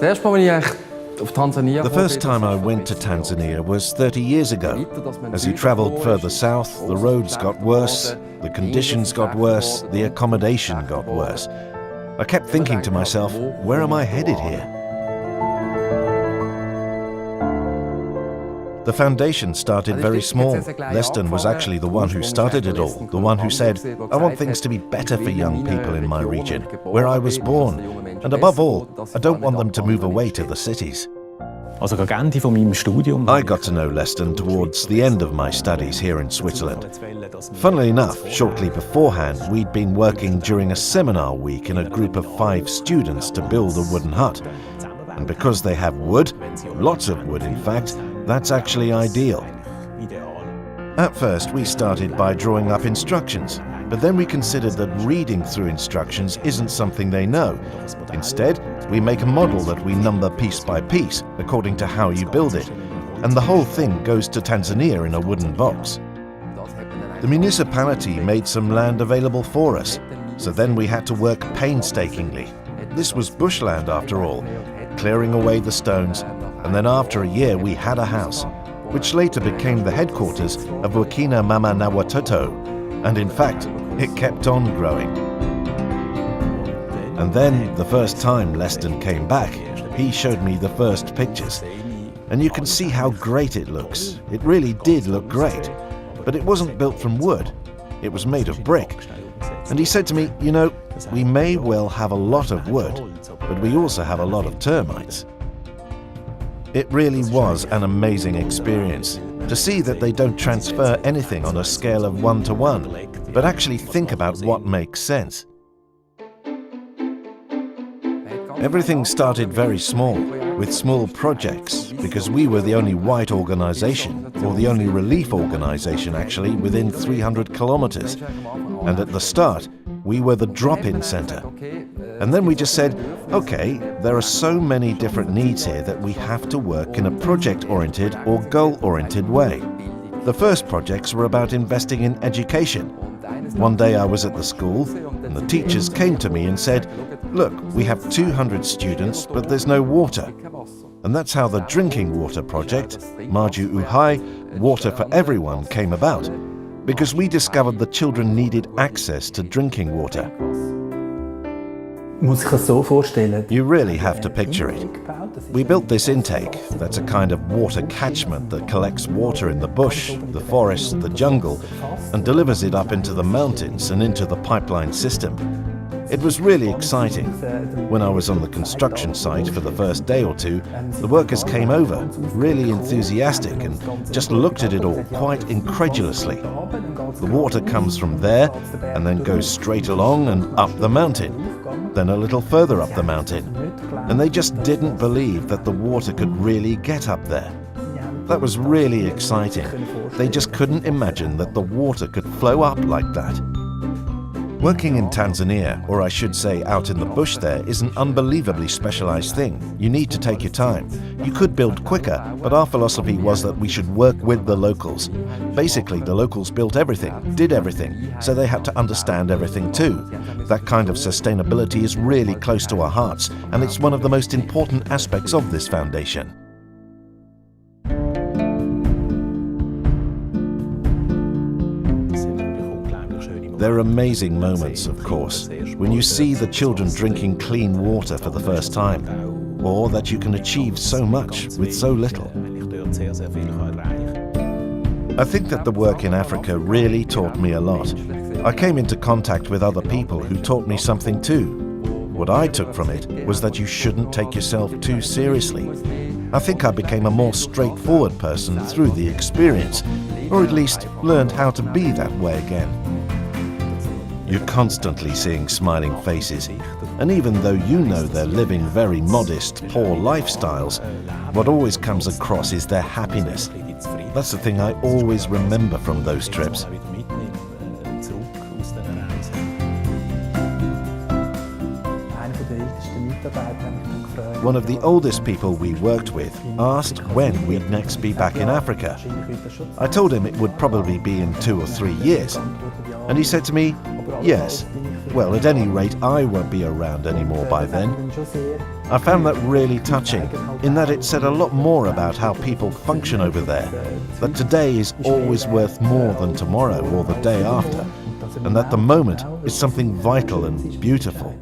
The first time I went to Tanzania was 30 years ago. As you travelled further south, the roads got worse, the conditions got worse, the accommodation got worse. I kept thinking to myself, where am I headed here? The foundation started very small. Leston was actually the one who started it all, the one who said, I want things to be better for young people in my region, where I was born, and above all, I don't want them to move away to the cities. I got to know Leston towards the end of my studies here in Switzerland. Funnily enough, shortly beforehand, we'd been working during a seminar week in a group of 5 students to build a wooden hut. And because they have wood, lots of wood in fact, that's actually ideal. At first, we started by drawing up instructions, but then we considered that reading through instructions isn't something they know. Instead, we make a model that we number piece by piece, according to how you build it, and the whole thing goes to Tanzania in a wooden box. The municipality made some land available for us, so then we had to work painstakingly. This was bushland after all, clearing away the stones, and then after a year we had a house, which later became the headquarters of WAkina Mama na Watoto, and in fact, it kept on growing. And then, the first time Leston came back, he showed me the first pictures. And you can see how great it looks. It really did look great. But it wasn't built from wood. It was made of brick. And he said to me, you know, we may well have a lot of wood, but we also have a lot of termites. It really was an amazing experience to see that they don't transfer anything on a scale of 1 to 1, but actually think about what makes sense. Everything started very small, with small projects, because we were the only white organization, or the only relief organization actually, within 300 kilometers. And at the start, we were the drop-in center. And then we just said, okay, there are so many different needs here that we have to work in a project-oriented or goal-oriented way. The first projects were about investing in education. One day I was at the school, and the teachers came to me and said, look, we have 200 students, but there's no water. And that's how the drinking water project, Maju Uhai, Water for Everyone, came about, because we discovered the children needed access to drinking water. You really have to picture it. We built this intake, that's a kind of water catchment that collects water in the bush, the forest, the jungle, and delivers it up into the mountains and into the pipeline system. It was really exciting. When I was on the construction site for the first day or two, the workers came over, really enthusiastic, and just looked at it all quite incredulously. The water comes from there and then goes straight along and up the mountain, then a little further up the mountain, and they just didn't believe that the water could really get up there. That was really exciting. They just couldn't imagine that the water could flow up like that. Working in Tanzania, or I should say out in the bush there, is an unbelievably specialized thing. You need to take your time. You could build quicker, but our philosophy was that we should work with the locals. Basically, the locals built everything, did everything, so they had to understand everything too. That kind of sustainability is really close to our hearts, and it's one of the most important aspects of this foundation. There are amazing moments, of course, when you see the children drinking clean water for the first time, or that you can achieve so much with so little. I think that the work in Africa really taught me a lot. I came into contact with other people who taught me something too. What I took from it was that you shouldn't take yourself too seriously. I think I became a more straightforward person through the experience, or at least learned how to be that way again. You're constantly seeing smiling faces, and even though you know they're living very modest, poor lifestyles, what always comes across is their happiness. That's the thing I always remember from those trips. One of the oldest people we worked with asked when we'd next be back in Africa. I told him it would probably be in 2 or 3 years. And he said to me, yes, Well, at any rate, I won't be around anymore by then. I found that really touching, in that it said a lot more about how people function over there, that today is always worth more than tomorrow or the day after, and that the moment is something vital and beautiful.